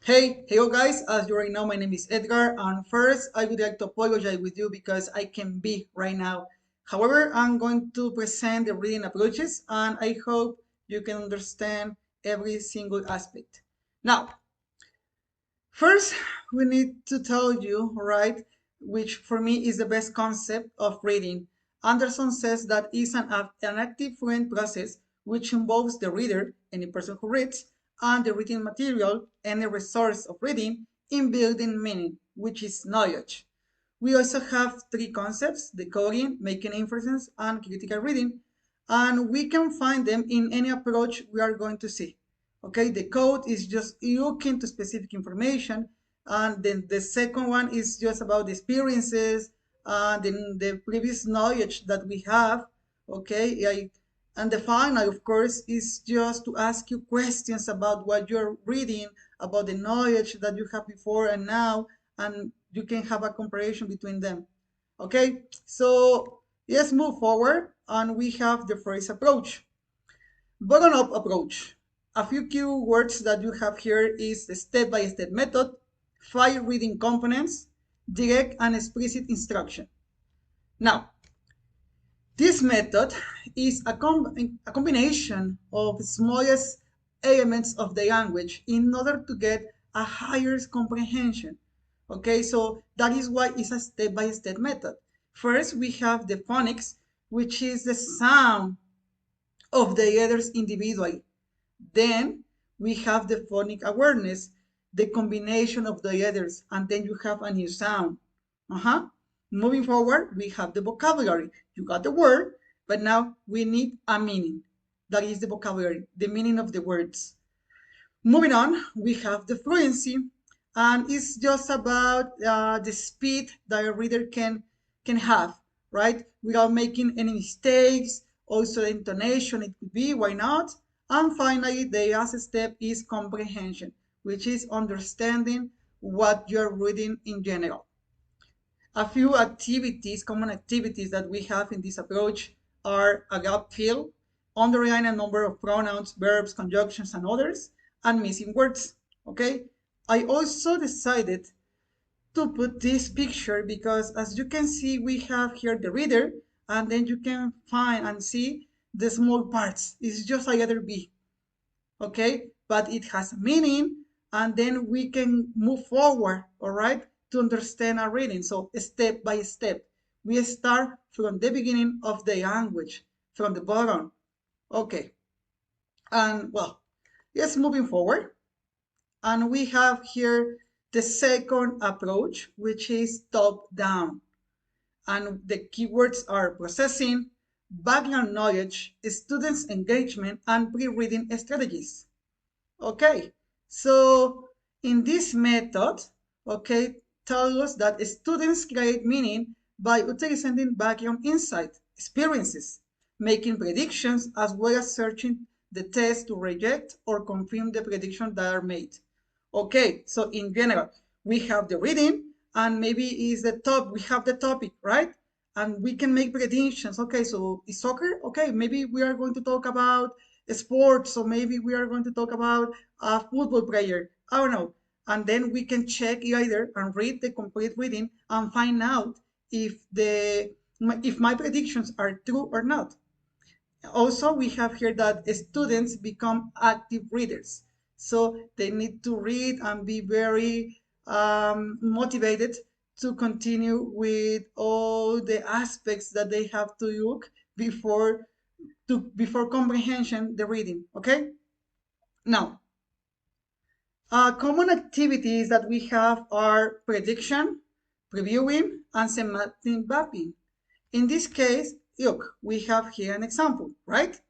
Hey guys, as you already know, my name is Edgar, and first I would like to apologize with you because I can be right now. However, I'm going to present the reading approaches, and I hope you can understand every single aspect. Now, first, we need to tell you, right, which for me is the best concept of reading. Anderson says that is an active fluent process which involves the reader, any person who reads, and the reading material, any resource of reading, in building meaning, which is knowledge. We also have three concepts: decoding, making inferences, and critical reading. And we can find them in any approach we are going to see. Okay, the code is just looking to specific information. And then the second one is just about the experiences and then the previous knowledge that we have. Okay, and the final, of course, is just to ask you questions about what you're reading, about the knowledge that you have before and now, and you can have a comparison between them. Okay, so let's move forward, and we have the first approach, bottom-up approach. A few key words that you have here is the step-by-step method, 5 reading components, direct and explicit instruction. Now, this method is a combination of smallest elements of the language in order to get a higher comprehension. Okay, so that is why it's a step-by-step method. First, we have the phonics, which is the sound of the letters individually. Then we have the phonic awareness, the combination of the letters, and then you have a new sound. Uh-huh. Moving forward, we have the vocabulary. You got the word, but now we need a meaning. That is the vocabulary, the meaning of the words. Moving on, we have the fluency, and it's just about the speed that a reader can have, right? Without making any mistakes. Also, the intonation, it could be, why not? And finally, the last step is comprehension, which is understanding what you're reading in general. A few activities, common activities that we have in this approach are a gap fill, underline a number of pronouns, verbs, conjunctions, and others, and missing words. Okay? I also decided to put this picture because as you can see, we have here the reader, and then you can find and see the small parts. It's just a letter B. Okay? But it has a meaning, and then we can move forward, all right, to understand our reading. So step by step, we start from the beginning of the language, from the bottom. Okay, and well, yes, moving forward. And we have here the second approach, which is top down. And the keywords are processing, background knowledge, students' engagement, and pre-reading strategies. Okay, so in this method, okay, tell us that students create meaning by utilizing background insight, experiences, making predictions, as well as searching the text to reject or confirm the predictions that are made. Okay, so in general, we have the reading, and maybe is the top, we have the topic, right? And we can make predictions. Okay, so is soccer? Okay, maybe we are going to talk about sports, so maybe we are going to talk about a football player. I don't know. And then we can check either and read the complete reading and find out if my predictions are true or not. Also, we have here that students become active readers. So they need to read and be very motivated to continue with all the aspects that they have to look before comprehension the reading. Okay. Now, common activities that we have are prediction, previewing, and semantic mapping. In this case, look, we have here an example, right?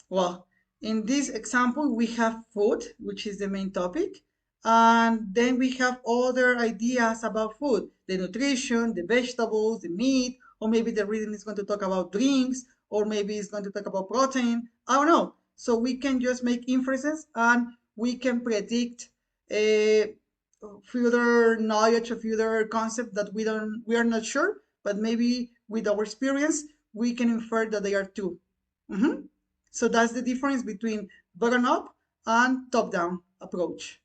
Well, in this example, we have food, which is the main topic, and then we have other ideas about food, the nutrition, the vegetables, the meat, or maybe the reading is going to talk about drinks, or maybe it's going to talk about protein. I don't know. So we can just make inferences and we can predict a further knowledge of further concept that we are not sure, but maybe with our experience, we can infer that they are true. Mhm. So that's the difference between bottom up and top down approach.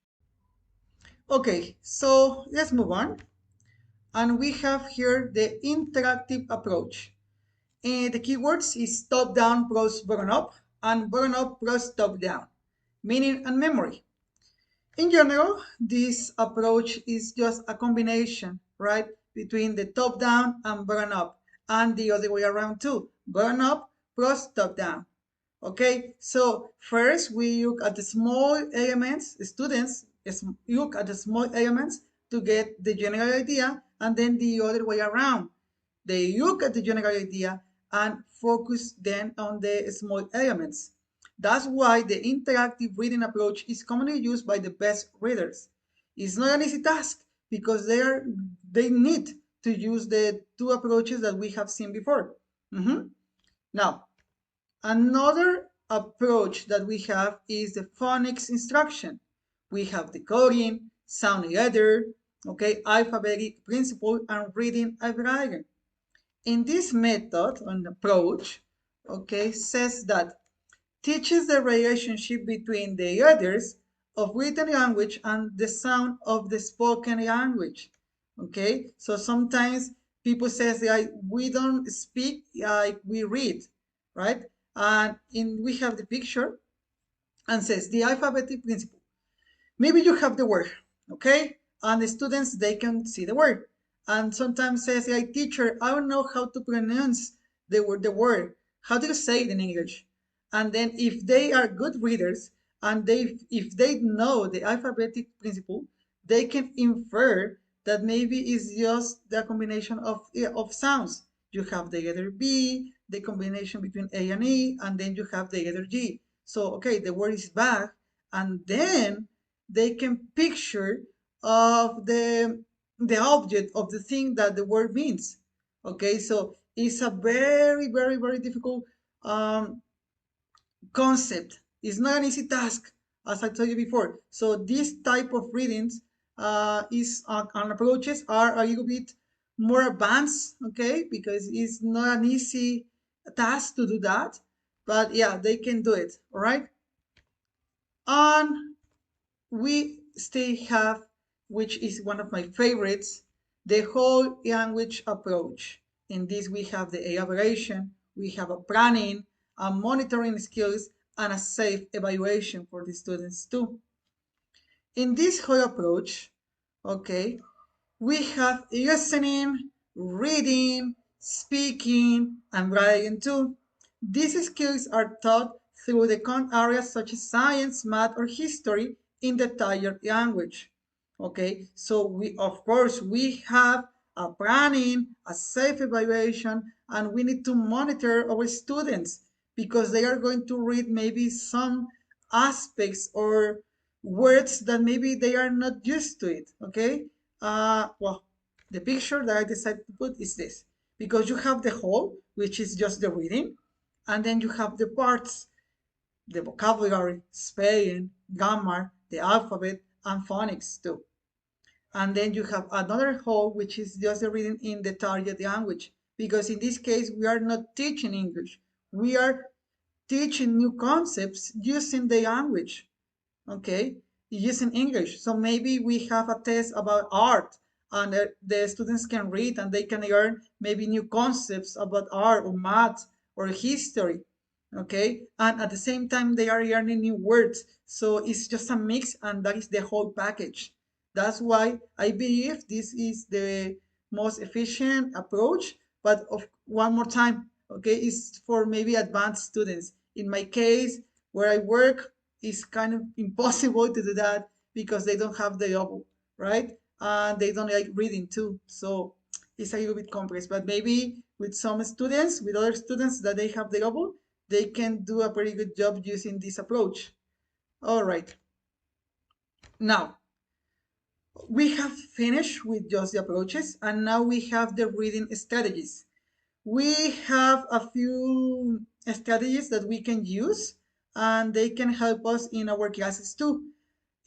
Okay, so let's move on. And we have here the interactive approach. And the keywords is top-down plus bottom-up and bottom-up plus top-down, meaning and memory. In general, this approach is just a combination, right, between the top-down and bottom-up, and the other way around too, bottom-up plus top-down. Okay, so first we look at the small elements, students look at the small elements to get the general idea, and then the other way around. They look at the general idea and focus then on the small elements. That's why the interactive reading approach is commonly used by the best readers. It's not an easy task because they need to use the two approaches that we have seen before. Now, another approach that we have is the phonics instruction. We have decoding, sound letter, okay, alphabetic principle, and reading algorithm. In this method and approach, okay, says that teaches the relationship between the letters of written language and the sound of the spoken language. Okay, so sometimes people says like we don't speak like we read, right? And we have the picture and says the alphabetic principle. Maybe you have the word, okay? And the students, they can see the word. And sometimes says, like, teacher, I don't know how to pronounce the word. How do you say it in English? And then if they are good readers and if they know the alphabetic principle, they can infer that maybe it's just the combination of sounds. You have the letter B, the combination between A and E, and then you have the letter G. So, okay, the word is bag, and then they can picture of the object of the thing that the word means. Okay, so it's a very, very, very difficult um, concept. It's not an easy task, as I told you before. So this type of readings is and approaches are a little bit more advanced, okay, because it's not an easy task to do that. But yeah, they can do it. All right. And we still have, which is one of my favorites, the whole language approach. In this, we have the elaboration, we have a planning, a monitoring skills, and a safe evaluation for the students too. In this whole approach, okay, we have listening, reading, speaking, and writing too. These skills are taught through the areas such as science, math, or history in the target language. Okay, so we of course we have a planning, a safe evaluation, and we need to monitor our students because they are going to read maybe some aspects or words that maybe they are not used to it. Okay, well, the picture that I decided to put is this because you have the whole, which is just the reading, and then you have the parts, the vocabulary, spelling, grammar, the alphabet, and phonics too. And then you have another whole, which is just the reading in the target language. Because in this case, we are not teaching English. We are teaching new concepts using the language, okay, using English. So maybe we have a test about art and the students can read and they can learn maybe new concepts about art or math or history, okay, and at the same time they are learning new words. So it's just a mix and that is the whole package. That's why I believe this is the most efficient approach. But of one more time, okay, it's for maybe advanced students. In my case, where I work, it's kind of impossible to do that because they don't have the double, right? And they don't like reading too. So it's a little bit complex. But maybe with some students, with other students that they have the double, they can do a pretty good job using this approach. All right. Now, we have finished with just the approaches, and now we have the reading strategies. We have a few strategies that we can use, and they can help us in our classes too.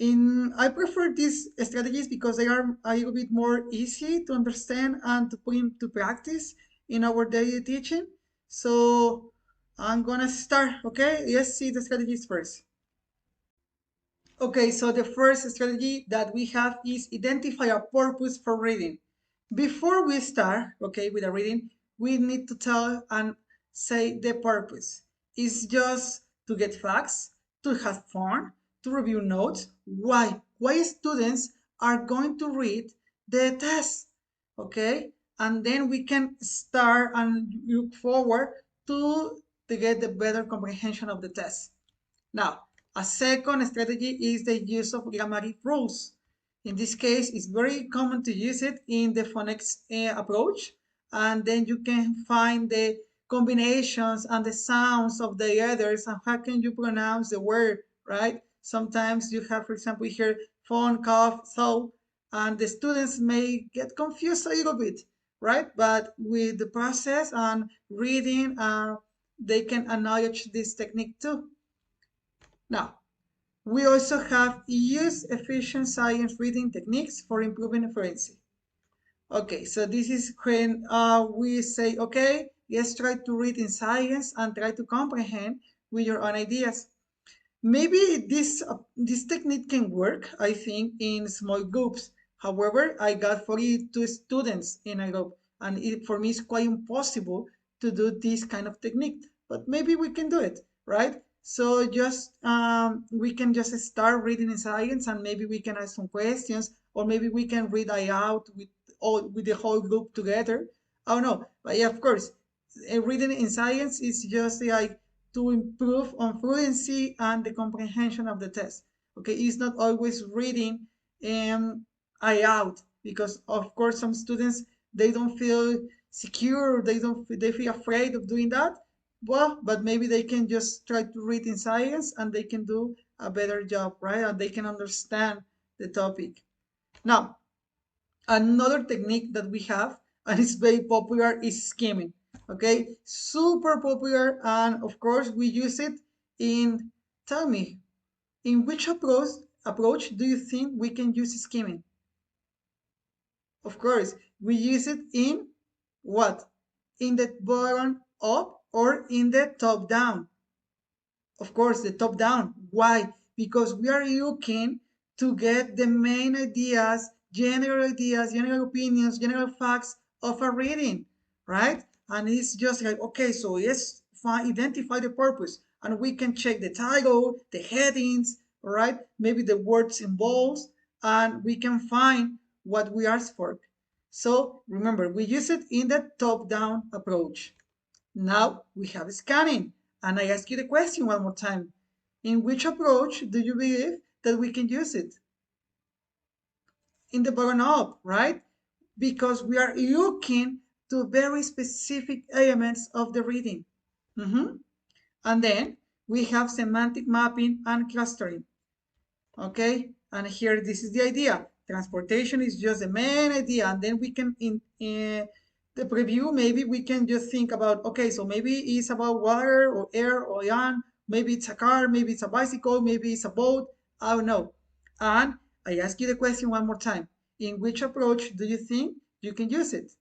I prefer these strategies because they are a little bit more easy to understand and to put into practice in our daily teaching. So I'm gonna start, okay? Let's see the strategies first. Okay, so the first strategy that we have is identify a purpose for reading. Before we start, okay, with a reading, we need to tell and say the purpose. It's just to get facts, to have fun, to review notes. Why? Why students are going to read the test, okay? And then we can start and look forward to get the better comprehension of the test. Now, a second strategy is the use of grammatic rules. In this case, it's very common to use it in the phonics approach, and then you can find the combinations and the sounds of the letters and how can you pronounce the word, right? Sometimes you have, for example, here phone, cough, so, and the students may get confused a little bit, right? But with the process and reading, they can acknowledge this technique too. Now, we also have use efficient science reading techniques for improving fluency. Okay, so this is when we say, okay, let's try to read in science and try to comprehend with your own ideas. Maybe this technique can work, I think, in small groups. However, I got 42 students in a group, and for me, it's quite impossible to do this kind of technique. But maybe we can do it, right? So just we can just start reading in science, and maybe we can ask some questions, or maybe we can read out with the whole group together. I don't know, but yeah, of course, reading in science is just like to improve on fluency and the comprehension of the test. Okay, it's not always reading aloud because of course some students they don't feel secure, they feel afraid of doing that. Well, but maybe they can just try to read in science and they can do a better job, right? And they can understand the topic. Now, another technique that we have, and it's very popular, is skimming. Okay, super popular, and of course we use it in. Tell me, in which approach do you think we can use skimming? Of course, we use it in what? In the bottom up or in the top down? Of course, the top down. Why? Because we are looking to get the main ideas, general opinions, general facts of a reading, right? And it's just like, okay, so let's identify the purpose. And we can check the title, the headings, right? Maybe the words involved, and we can find what we asked for. So remember, we use it in the top-down approach. Now we have scanning. And I ask you the question one more time. In which approach do you believe that we can use it? In the bottom up, right? Because we are looking to very specific elements of the reading. Mhm. And then we have semantic mapping and clustering. Okay, and here this is the idea. Transportation is just the main idea, and then we can in the preview maybe we can just think about, okay, so maybe it's about water or air or land, maybe it's a car, maybe it's a bicycle, maybe it's a boat, I don't know. And I ask you the question one more time. In which approach do you think you can use it?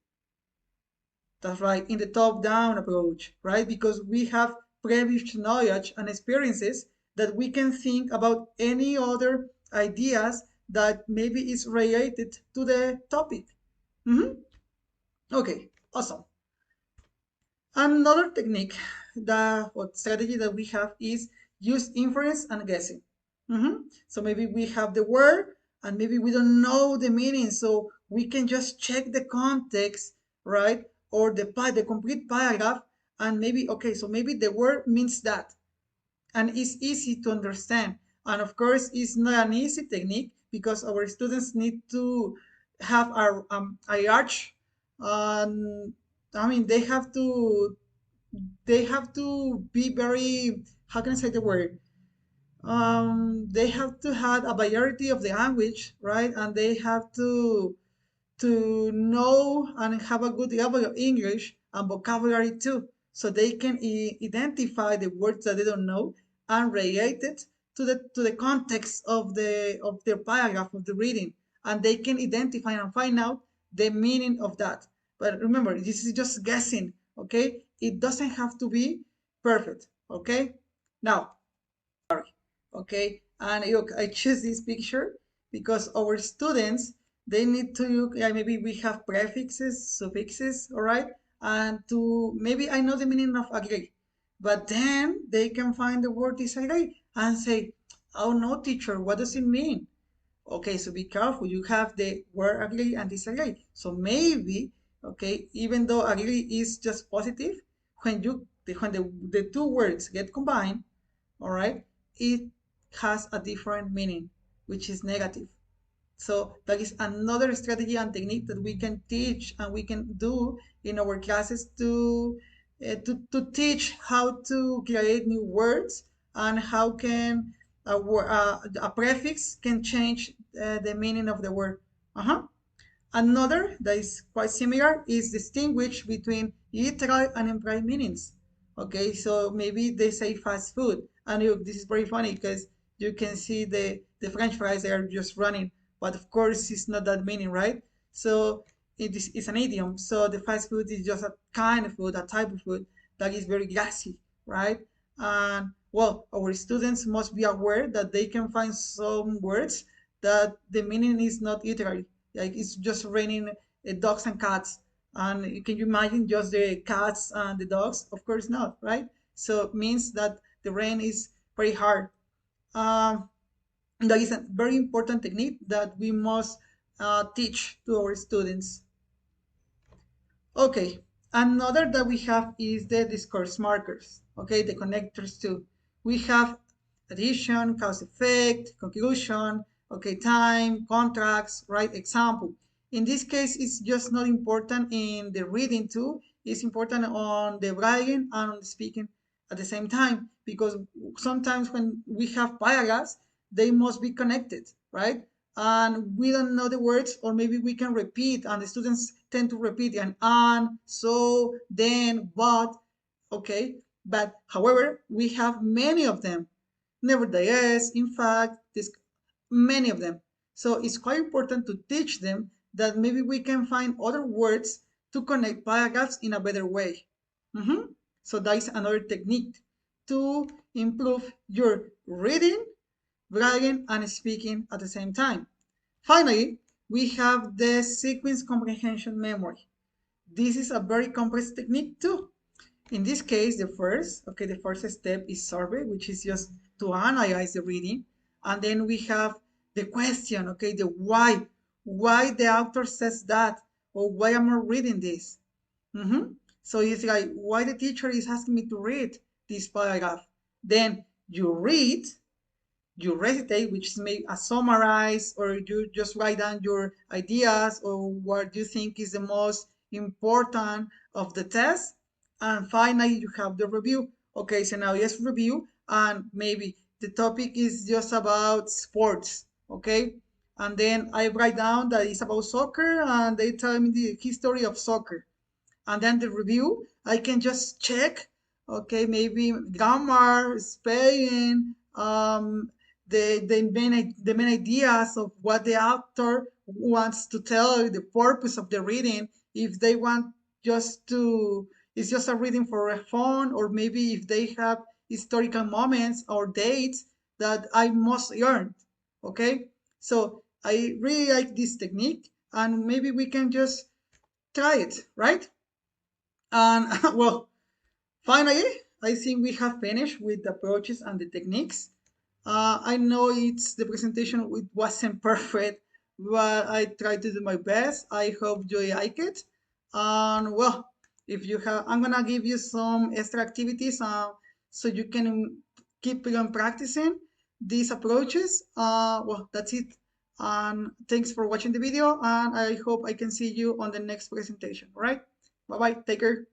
That's right, in the top-down approach, right? Because we have previous knowledge and experiences that we can think about any other ideas that maybe is related to the topic. Mhm. Okay, awesome. Another technique that or strategy that we have is use inference and guessing. So maybe we have the word and maybe we don't know the meaning, so we can just check the context, right? Or the complete paragraph, and maybe okay, so maybe the word means that, and it's easy to understand. And of course, it's not an easy technique because our students need to have a large, um, I mean, they have to be very, how can I say the word? They have to have a variety of the language, right? And they have to know and have a good level of English and vocabulary too, so they can identify the words that they don't know and relate it to the context of their paragraph of the reading, and they can identify and find out the meaning of that. But remember, this is just guessing, okay? It doesn't have to be perfect, okay? Now, okay, And look, I choose this picture because our students, they need to look, yeah, maybe we have prefixes, suffixes, all right? And to, maybe I know the meaning of agree, but then they can find the word disagree and say, oh no, teacher, what does it mean? Okay, so be careful. You have the word agree and disagree. So maybe, okay, even though agree is just positive, when the two words get combined, all right, it has a different meaning, which is negative. So that is another strategy and technique that we can teach and we can do in our classes to teach how to create new words and how can a prefix can change the meaning of the word. Uh-huh. Another that is quite similar is distinguish between literal and implied meanings. Okay, so maybe they say fast food, and this is very funny because you can see the French fries they are just running, but of course it's not that meaning, right? So it's an idiom. So the fast food is just a kind of food, a type of food that is very gassy, right? And well, our students must be aware that they can find some words that the meaning is not literally like it's just raining dogs and cats. And can you imagine just the cats and the dogs? Of course not, right? So it means that the rain is very hard. Um, that is a very important technique that we must teach to our students. Okay, another that we have is the discourse markers. Okay, the connectors too. We have addition, cause effect, conclusion, okay, time, contracts, right? Example. In this case, it's just not important in the reading too. It's important on the writing and on the speaking at the same time because sometimes when we have paragraphs, they must be connected, right? And we don't know the words, or maybe we can repeat, and the students tend to repeat and so, then, but, okay. But however, we have many of them. Nevertheless, in fact, this many of them. So it's quite important to teach them that maybe we can find other words to connect paragraphs in a better way. Mhm. So that is another technique to improve your reading, writing, and speaking at the same time. Finally, we have the sequence comprehension memory. This is a very complex technique too. In this case, the first step is survey, which is just to analyze the reading. And then we have the question, okay, the why the author says that, or why am I reading this? So it's like, why the teacher is asking me to read this paragraph? Then you recitate, which is maybe a summarize, or you just write down your ideas or what you think is the most important of the test. And finally, you have the review. Okay, so now yes, review, and maybe the topic is just about sports. Okay, and then I write down that it's about soccer, and they tell me the history of soccer. And then the review, I can just check, okay, maybe grammar, spelling, the main ideas of what the author wants to tell, the purpose of the reading, if they want just to, it's just a reading for a fun, or maybe if they have historical moments or dates that I must learn, okay? So I really like this technique, and maybe we can just try it, right? And well, finally, I think we have finished with the approaches and the techniques. I know it's the presentation, it wasn't perfect, but I tried to do my best. I hope you like it. And well, if you have, I'm gonna give you some extra activities so you can keep on practicing these approaches. Well, that's it. And thanks for watching the video, and I hope I can see you on the next presentation. All right, bye bye. Take care.